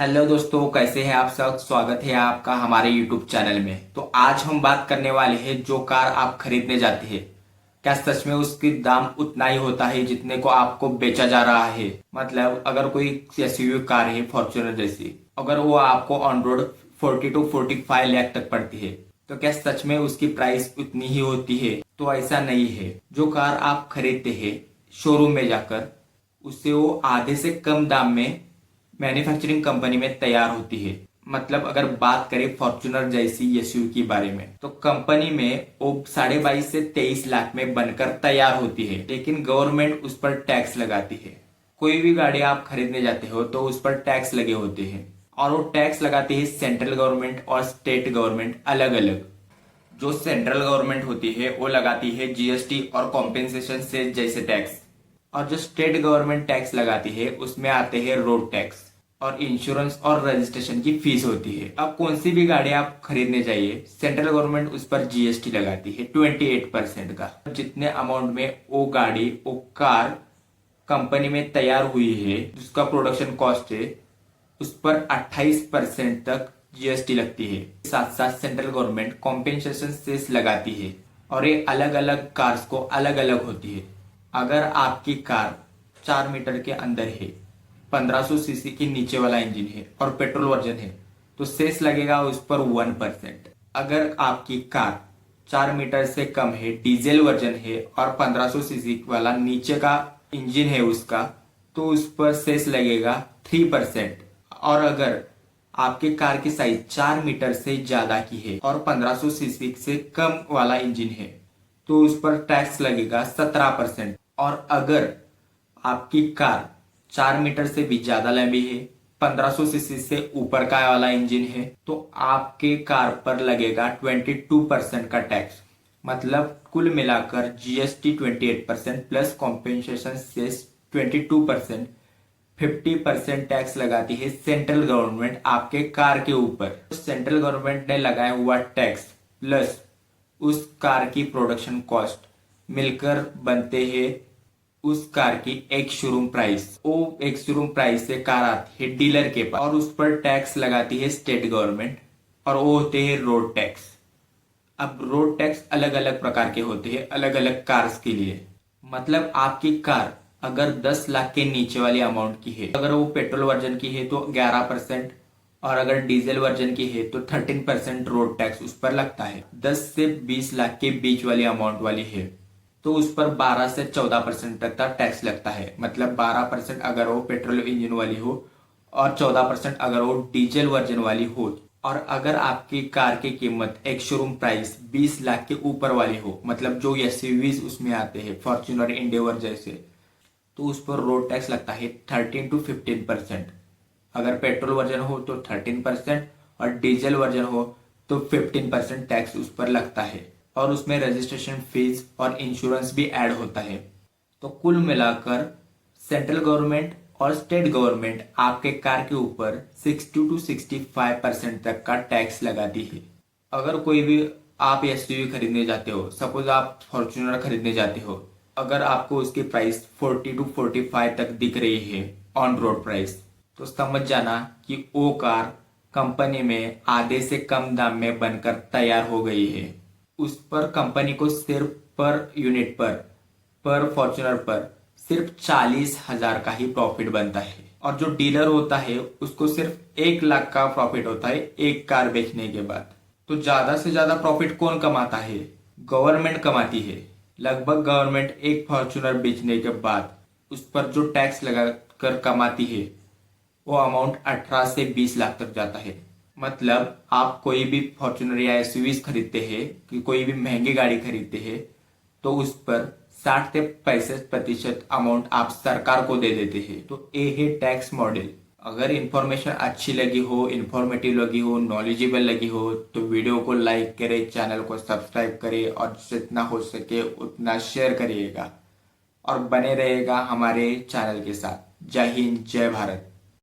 Hello दोस्तों, कैसे हैं आप सब। स्वागत है आपका हमारे यूट्यूब चैनल में। तो आज हम बात करने वाले हैं, जो कार आप खरीदने जाते हैं क्या सच में उसकी दाम उतना ही होता है जितने को आपको बेचा जा रहा है। मतलब अगर कोई एसयूवी कार है फॉर्च्यूनर जैसी, अगर वो आपको ऑन रोड 40 to 45 लाख तक पड़ती है, तो क्या सच में उसकी प्राइस उतनी ही होती है। तो ऐसा नहीं है। जो कार आप खरीदते हैं शोरूम में जाकर, उससे वो आधे से कम दाम में मैन्युफैक्चरिंग कंपनी में तैयार होती है। मतलब अगर बात करें फॉर्च्यूनर जैसी एसयूवी के बारे में, तो कंपनी में वो 22 से 23 लाख में बनकर तैयार होती है, लेकिन गवर्नमेंट उस पर टैक्स लगाती है। कोई भी गाड़ी आप खरीदने जाते हो तो उस पर टैक्स लगे होते हैं, और वो टैक्स लगाती है सेंट्रल गवर्नमेंट और स्टेट गवर्नमेंट अलग अलग। जो सेंट्रल गवर्नमेंट होती है वो लगाती है जीएसटी और कॉम्पेंसेशन से जैसे टैक्स, और जो स्टेट गवर्नमेंट टैक्स लगाती है उसमें आते हैं रोड टैक्स और इंश्योरेंस और रजिस्ट्रेशन की फीस होती है। अब कौन सी भी गाड़ी आप खरीदने जाइए, सेंट्रल गवर्नमेंट उस पर जीएसटी लगाती है 28% का। जितने अमाउंट में वो गाड़ी वो कार कंपनी में तैयार हुई है, जिसका प्रोडक्शन कॉस्ट है, उस पर 28% तक जीएसटी लगती है। साथ साथ सेंट्रल गवर्नमेंट कॉम्पेंसेशन सेस लगाती है, और ये अलग अलग कार्स को अलग अलग होती है। अगर आपकी कार 4 मीटर के अंदर है, 1500 सीसी की नीचे वाला इंजन है और पेट्रोल वर्जन है, तो सेस लगेगा उस पर 1%। अगर आपकी कार 4 मीटर से कम है, डीजल वर्जन है और 1500 सीसी वाला नीचे का इंजन है उसका, तो उस पर सेस लगेगा 3%। और अगर आपके कार की साइज 4 मीटर से ज्यादा की है और 1500 सीसी से कम वाला इंजन है, तो उस पर टैक्स लगेगा 17%। और अगर आपकी कार 4 मीटर से भी ज्यादा लंबी है, 1500 सीसी से ऊपर का वाला इंजन है, तो आपके कार पर लगेगा 22% का टैक्स। मतलब कुल मिलाकर GST 28% plus compensation cess 22%, 50% tax लगाती है सेंट्रल गवर्नमेंट आपके कार के ऊपर। सेंट्रल गवर्नमेंट ने लगाया हुआ टैक्स प्लस उस कार की प्रोडक्शन कॉस्ट मिलकर बनते हैं उस कार की एक शोरूम प्राइस। वो एक शोरूम प्राइस से कार आती है डीलर के पास, और उस पर टैक्स लगाती है स्टेट गवर्नमेंट, और वो होते हैं रोड टैक्स। अब रोड टैक्स अलग अलग प्रकार के होते हैं अलग अलग कार्स के लिए। मतलब आपकी कार अगर 10 लाख के नीचे वाली अमाउंट की है, अगर वो पेट्रोल वर्जन की है तो 11%, और अगर डीजल वर्जन की है तो 13% रोड टैक्स उस पर लगता है। 10 से 20 लाख के बीच वाली अमाउंट वाली है तो उस पर 12 से 14% तक का टैक्स लगता है। मतलब 12% अगर वो पेट्रोल इंजन वाली हो और 14% अगर वो डीजल वर्जन वाली हो। और अगर आपकी कार की कीमत एक शोरूम प्राइस 20 लाख के ऊपर वाली हो, मतलब जो एसयूवीज उसमें आते हैं फॉर्च्यूनर इंडेवर जैसे, तो उस पर रोड टैक्स लगता है 13 to 15%। अगर पेट्रोल वर्जन हो तो 13%, और डीजल वर्जन हो तो 15% टैक्स उस पर लगता है, और उसमें रजिस्ट्रेशन फीस और इंश्योरेंस भी ऐड होता है। तो कुल मिलाकर सेंट्रल गवर्नमेंट और स्टेट गवर्नमेंट आपके कार के ऊपर 60 to 65% तक का टैक्स लगाती है। अगर कोई भी आप एसयूवी खरीदने जाते हो, सपोज आप फॉर्च्यूनर खरीदने जाते हो, अगर आपको उसकी प्राइस 40 to 45 तक दिख रही है ऑन रोड प्राइस, तो समझ जाना कि वो कार कंपनी में आधे से कम दाम में बनकर तैयार हो गई है। उस पर कंपनी को सिर्फ पर यूनिट पर फॉर्च्यूनर पर सिर्फ 40,000 का ही प्रॉफिट बनता है, और जो डीलर होता है उसको सिर्फ 1 लाख का प्रॉफिट होता है एक कार बेचने के बाद। तो ज्यादा से ज्यादा प्रॉफिट कौन कमाता है? गवर्नमेंट कमाती है। लगभग गवर्नमेंट एक फॉर्च्यूनर बेचने के बाद उस पर जो टैक्स लगा कर कमाती है, वो अमाउंट 18 से 20 लाख तक जाता है। मतलब आप कोई भी फॉर्च्यूनर या एसयूवीज खरीदते हैं, कि कोई भी महंगी गाड़ी खरीदते हैं, तो उस पर 60 से 65% अमाउंट आप सरकार को दे देते हैं। तो ये है टैक्स मॉडल। अगर इंफॉर्मेशन अच्छी लगी हो, इंफॉर्मेटिव लगी हो, नॉलेजेबल लगी हो, तो वीडियो को लाइक करें, चैनल को सब्सक्राइब करें, और जितना हो सके उतना शेयर करिएगा, और बने रहेगा हमारे चैनल के साथ। जय हिंद, जय भारत।